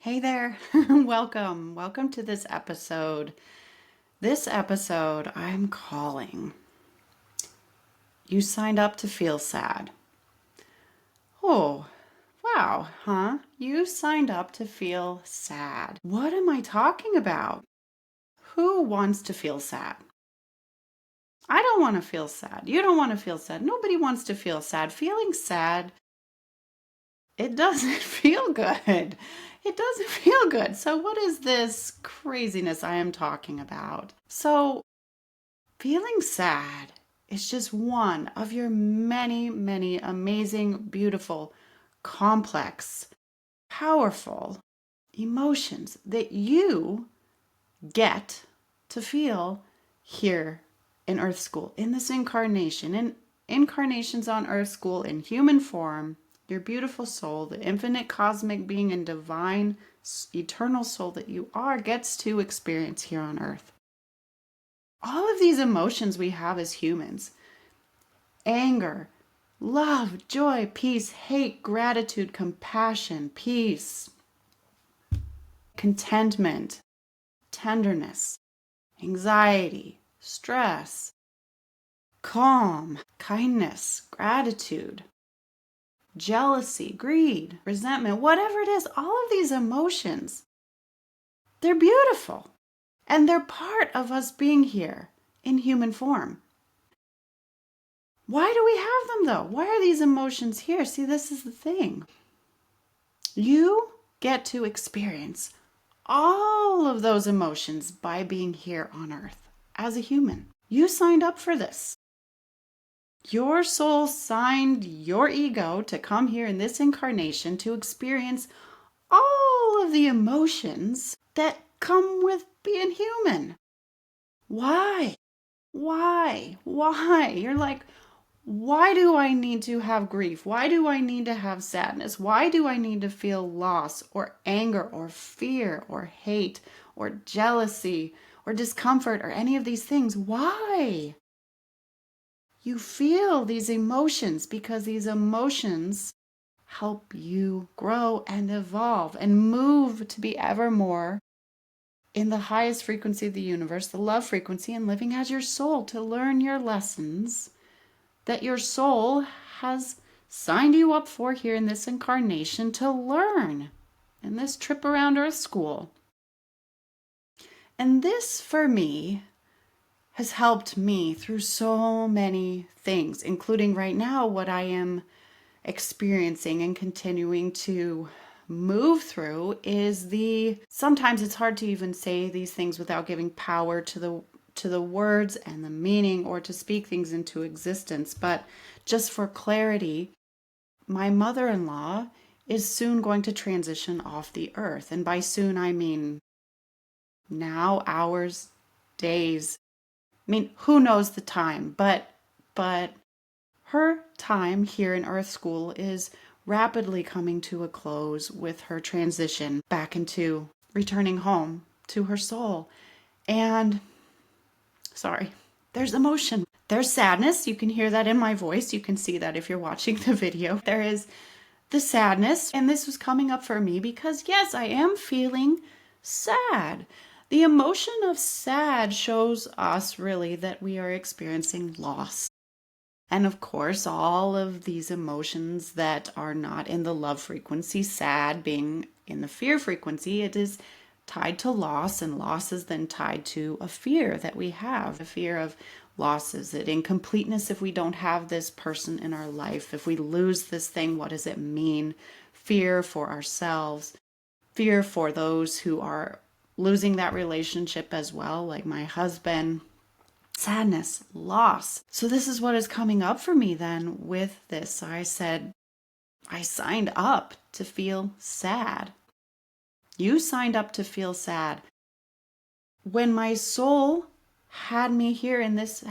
Hey there. Welcome. Welcome to this episode. This episode I'm calling You Signed Up to Feel Sad. Oh, wow, huh? You signed up to feel sad. What am I talking about? Who wants to feel sad? I don't want to feel sad. You don't want to feel sad. Nobody wants to feel sad. Feeling sad, it doesn't feel good. It doesn't feel good. So, what is this craziness I am talking about? So, feeling sad is just one of your many, many amazing, beautiful, complex, powerful emotions that you get to feel here in Earth School, in this incarnation, in incarnations on Earth School in human form. Your beautiful soul, the infinite cosmic being and divine eternal soul that you are, gets to experience here on Earth. All of these emotions we have as humans: anger, love, joy, peace, hate, gratitude, compassion, peace, contentment, tenderness, anxiety, stress, calm, kindness, gratitude, jealousy, greed, resentment, whatever it is, all of these emotions, they're beautiful. And they're part of us being here in human form. Why do we have them though? Why are these emotions here? See, this is the thing. You get to experience all of those emotions by being here on Earth as a human. You signed up for this. Your soul signed your ego to come here in this incarnation to experience all of the emotions that come with being human. Why? Why? You're like, why do I need to have grief? Why do I need to have sadness? Why do I need to feel loss or anger or fear or hate or jealousy or discomfort or any of these things? Why? You feel these emotions because these emotions help you grow and evolve and move to be ever more in the highest frequency of the universe, the love frequency, and living as your soul to learn your lessons that your soul has signed you up for here in this incarnation to learn in this trip around Earth School. And this, for me, has helped me through so many things, including right now what I am experiencing and continuing to move through is sometimes it's hard to even say these things without giving power to the words and the meaning, or to speak things into existence. But just for clarity, my mother-in-law is soon going to transition off the earth. And by soon, I mean now, hours, days. I mean, who knows the time, but her time here in Earth School is rapidly coming to a close with her transition back into returning home to her soul. And sorry, there's emotion. There's sadness. You can hear that in my voice. You can see that if you're watching the video. There is the sadness, and this was coming up for me because, yes, I am feeling sad. The emotion of sad shows us really that we are experiencing loss. And of course, all of these emotions that are not in the love frequency, sad being in the fear frequency, it is tied to loss, and loss is then tied to a fear that we have, a fear of losses, that incompleteness if we don't have this person in our life. If we lose this thing, what does it mean? Fear for ourselves, fear for those who are losing that relationship as well, like my husband. Sadness, loss. So this is what is coming up for me then with this. So I said, I signed up to feel sad. You signed up to feel sad. When my soul has me here in this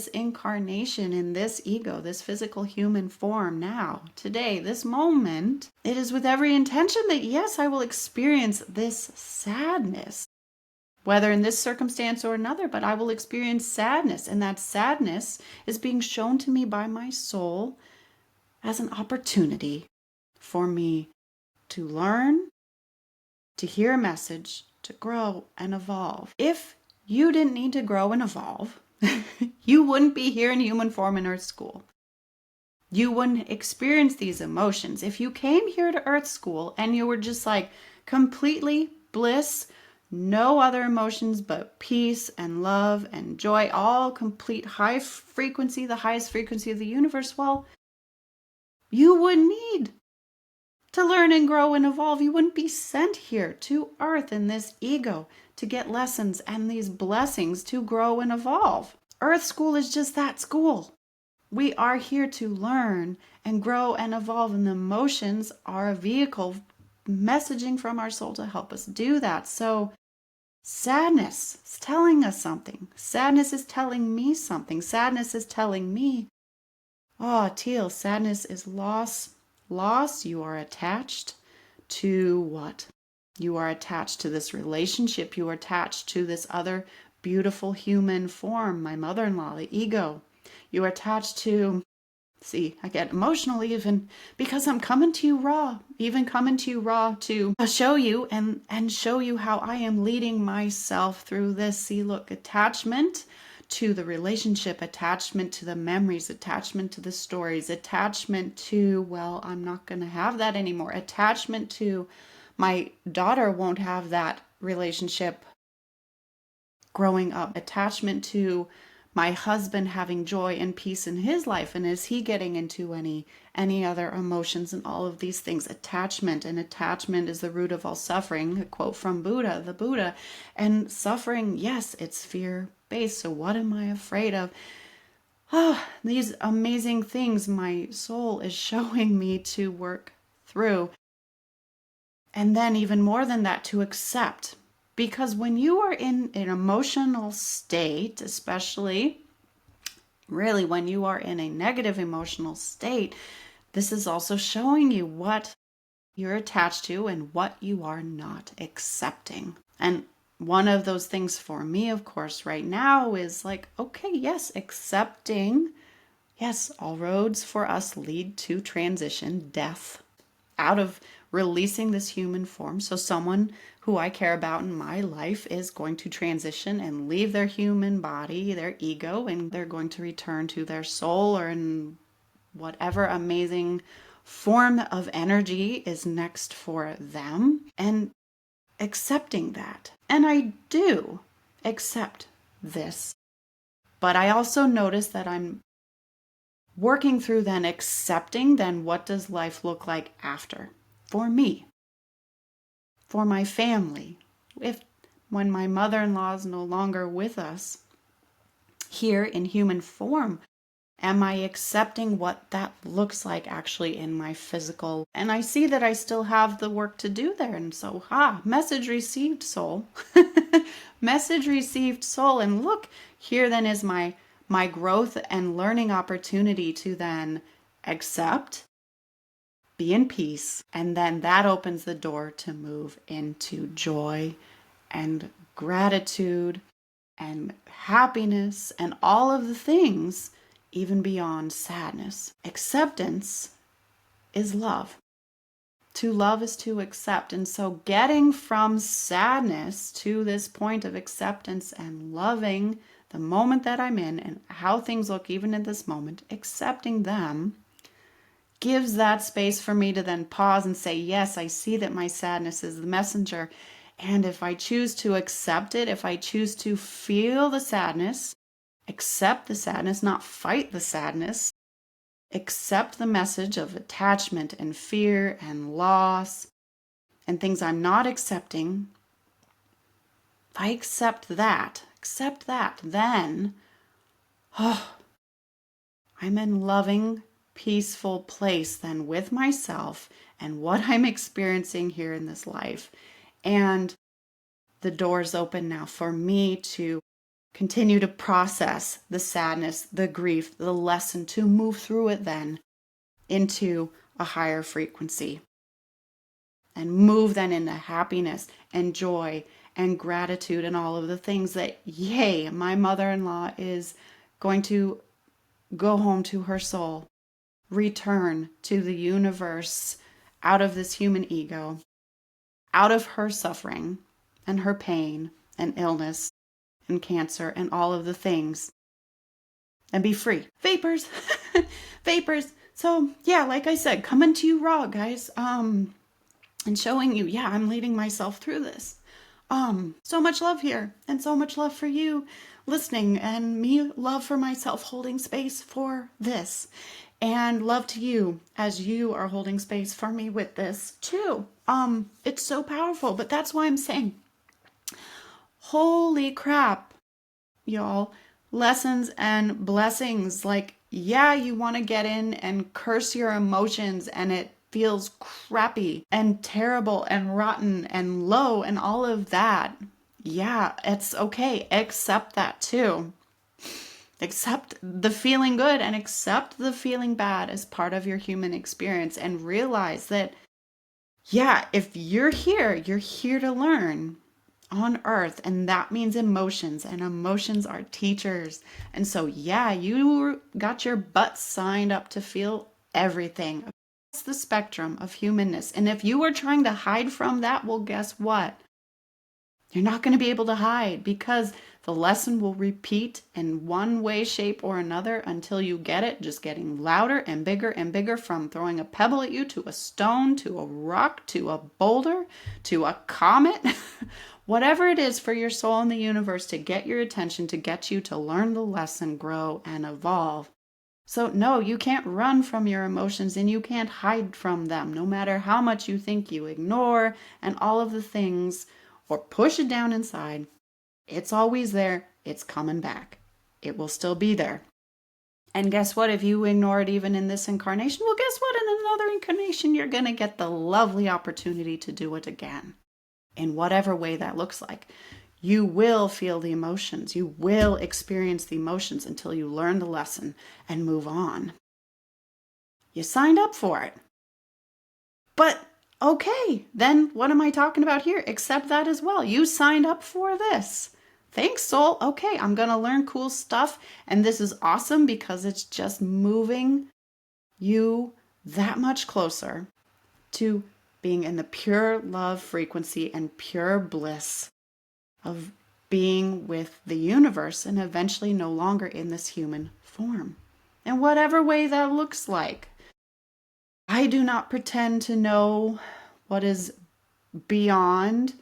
incarnation, in this ego, this physical human form now, today, this moment, it is with every intention that yes, I will experience this sadness, whether in this circumstance or another, but I will experience sadness. And that sadness is being shown to me by my soul as an opportunity for me to learn, to hear a message, to grow and evolve. If you didn't need to grow and evolve, you wouldn't be here in human form in Earth School. You wouldn't experience these emotions. If you came here to Earth School and you were just like completely bliss, no other emotions but peace and love and joy, all complete high frequency, the highest frequency of the universe, well, you wouldn't need to learn and grow and evolve. You wouldn't be sent here to Earth in this ego to get lessons and these blessings to grow and evolve. Earth School is just that school. We are here to learn and grow and evolve, and the emotions are a vehicle messaging from our soul to help us do that. So sadness is telling us something. Sadness is telling me something. Sadness is telling me, oh, Teal, sadness is loss. Loss, you are attached to what? You are attached to this relationship. You are attached to this other beautiful human form, my mother-in-law, the ego. You are attached to, see, I get emotional even because I'm coming to you raw, even coming to you raw to show you and show you how I am leading myself through this. See, look, attachment to the relationship, attachment to the memories, attachment to the stories, attachment to, well, I'm not going to have that anymore. Attachment to my daughter won't have that relationship growing up. Attachment to my husband having joy and peace in his life, and is he getting into any other emotions and all of these things? Attachment, and attachment is the root of all suffering, a quote from the Buddha. And suffering, yes, it's fear based. So what am I afraid of? Oh, these amazing things my soul is showing me to work through. And then even more than that, to accept. Because when you are in an emotional state, especially really when you are in a negative emotional state, this is also showing you what you're attached to and what you are not accepting. And one of those things for me, of course, right now is like, okay, yes, accepting. Yes, all roads for us lead to transition, death, out of releasing this human form. So someone who I care about in my life is going to transition and leave their human body, their ego, and they're going to return to their soul or in whatever amazing form of energy is next for them, and accepting that. And I do accept this. But I also notice that I'm working through then accepting then what does life look like after for me, for my family. If when my mother-in-law is no longer with us here in human form, am I accepting what that looks like actually in my physical? And I see that I still have the work to do there. And so, message received, soul. Message received, soul. And look, here then is my growth and learning opportunity to then accept, be in peace, and then that opens the door to move into joy and gratitude and happiness and all of the things, even beyond sadness. Acceptance is love. To love is to accept. And so getting from sadness to this point of acceptance and loving the moment that I'm in and how things look even in this moment, accepting them, gives that space for me to then pause and say, yes, I see that my sadness is the messenger. And if I choose to accept it, if I choose to feel the sadness, accept the sadness, not fight the sadness, accept the message of attachment and fear and loss and things I'm not accepting, if I accept that, then, I'm in loving, peaceful place then with myself and what I'm experiencing here in this life. And the doors open now for me to continue to process the sadness, the grief, the lesson, to move through it then into a higher frequency and move then into happiness and joy and gratitude and all of the things that, yay, my mother-in-law is going to go home to her soul, return to the universe out of this human ego out of her suffering and her pain and illness and cancer and all of the things and be free. Vapors, vapors. So yeah, like I said, coming to you raw, guys. And showing you, yeah, I'm leading myself through this. So much love here and so much love for you listening and me love for myself holding space for this and love to you as you are holding space for me with this too. It's so powerful, but that's why I'm saying, holy crap, y'all, lessons and blessings. Like, yeah, you want to get in and curse your emotions and it feels crappy and terrible and rotten and low and all of that. Yeah, it's okay. Accept that too. Accept the feeling good and accept the feeling bad as part of your human experience and realize that, yeah, if you're here to learn on earth, and that means emotions, and emotions are teachers. And so, yeah, you got your butt signed up to feel everything. That's the spectrum of humanness. And if you are trying to hide from that, well, guess what? You're not going to be able to hide because the lesson will repeat in one way, shape, or another until you get it, just getting louder and bigger from throwing a pebble at you to a stone, to a rock, to a boulder, to a comet. Whatever it is for your soul in the universe to get your attention, to get you to learn the lesson, grow, and evolve. So, no, you can't run from your emotions and you can't hide from them, no matter how much you think you ignore and all of the things or push it down inside. It's always there. It's coming back. It will still be there. And guess what? If you ignore it even in this incarnation, well, guess what? In another incarnation, you're going to get the lovely opportunity to do it again. In whatever way that looks like. You will feel the emotions. You will experience the emotions until you learn the lesson and move on. You signed up for it. But okay, then what am I talking about here? Accept that as well. You signed up for this. Thanks, soul. Okay, I'm going to learn cool stuff. And this is awesome because it's just moving you that much closer to being in the pure love frequency and pure bliss of being with the universe and eventually no longer in this human form. In whatever way that looks like. I do not pretend to know what is beyond,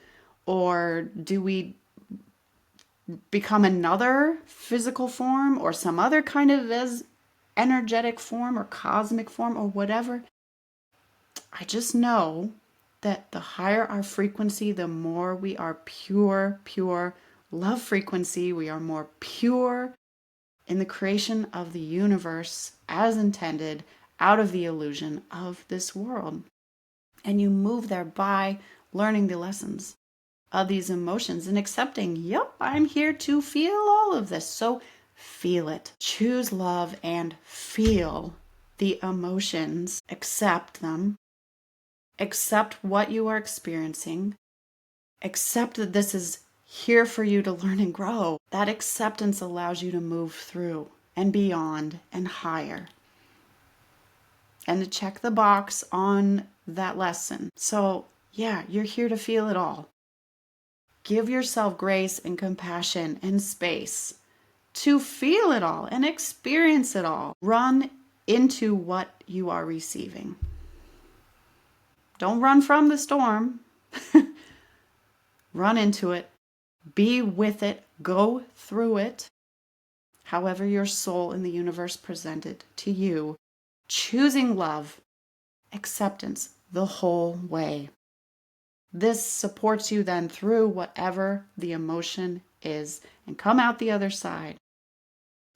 or do we become another physical form or some other kind of as energetic form or cosmic form or whatever. I just know that the higher our frequency, the more we are pure love frequency. We are more pure in the creation of the universe as intended, out of the illusion of this world. And you move there by learning the lessons of these emotions and accepting, yep, I'm here to feel all of this. So feel it. Choose love and feel the emotions. Accept them. Accept what you are experiencing. Accept that this is here for you to learn and grow. That acceptance allows you to move through and beyond and higher. And to check the box on that lesson. So, yeah, you're here to feel it all. Give yourself grace and compassion and space to feel it all and experience it all. Run into what you are receiving. Don't run from the storm. Run into it. Be with it. Go through it. However your soul in the universe presented to you. Choosing love, acceptance the whole way. This supports you then through whatever the emotion is and come out the other side.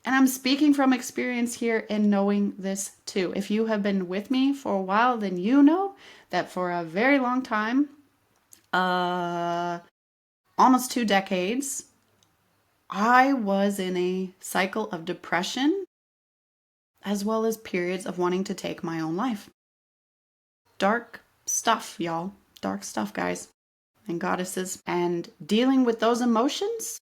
And I'm speaking from experience here in knowing this too. If you have been with me for a while, then you know that for a very long time, almost 2 decades, I was in a cycle of depression as well as periods of wanting to take my own life. Dark stuff, y'all. Dark stuff, guys and goddesses. And dealing with those emotions,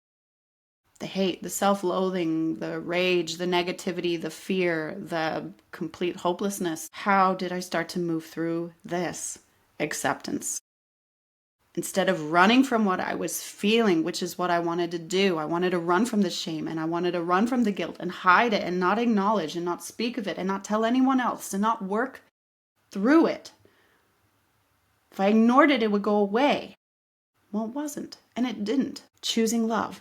the hate, the self-loathing, the rage, the negativity, the fear, the complete hopelessness. How did I start to move through this? Acceptance. Instead of running from what I was feeling, which is what I wanted to do. I wanted to run from the shame and I wanted to run from the guilt and hide it and not acknowledge and not speak of it and not tell anyone else and not work through it. If I ignored it, it would go away. Well, it wasn't, and it didn't. Choosing love,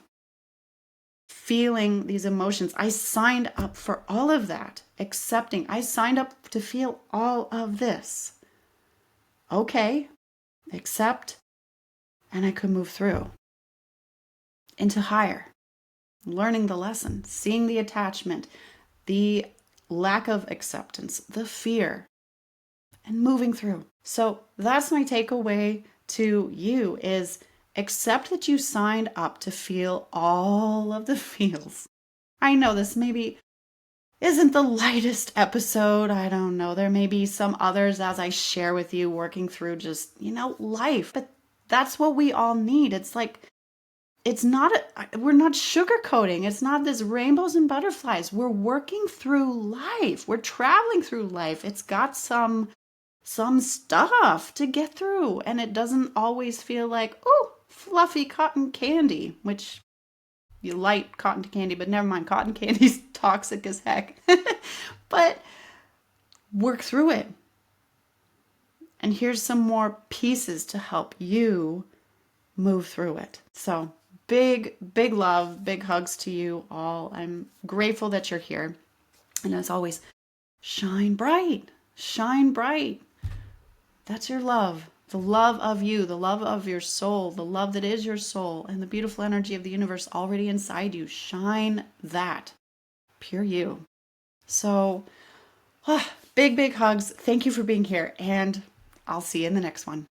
feeling these emotions. I signed up for all of that, accepting. I signed up to feel all of this. Okay, accept, and I could move through into higher, learning the lesson, seeing the attachment, the lack of acceptance, the fear, and moving through. So that's my takeaway to you is accept that you signed up to feel all of the feels. I know this maybe isn't the lightest episode. I don't know. There may be some others as I share with you working through just, life. But that's what we all need. It's like, we're not sugarcoating. It's not this rainbows and butterflies. We're working through life. We're traveling through life. It's got some stuff to get through. And it doesn't always feel like, oh, fluffy cotton candy, which you like cotton candy, but never mind, cotton candy's toxic as heck. But work through it. And here's some more pieces to help you move through it. So big love, big hugs to you all. I'm grateful that you're here. And as always, shine bright, shine bright. That's your love. The love of you, the love of your soul, the love that is your soul, and the beautiful energy of the universe already inside you. Shine that. Pure you. So, big hugs. Thank you for being here, and I'll see you in the next one.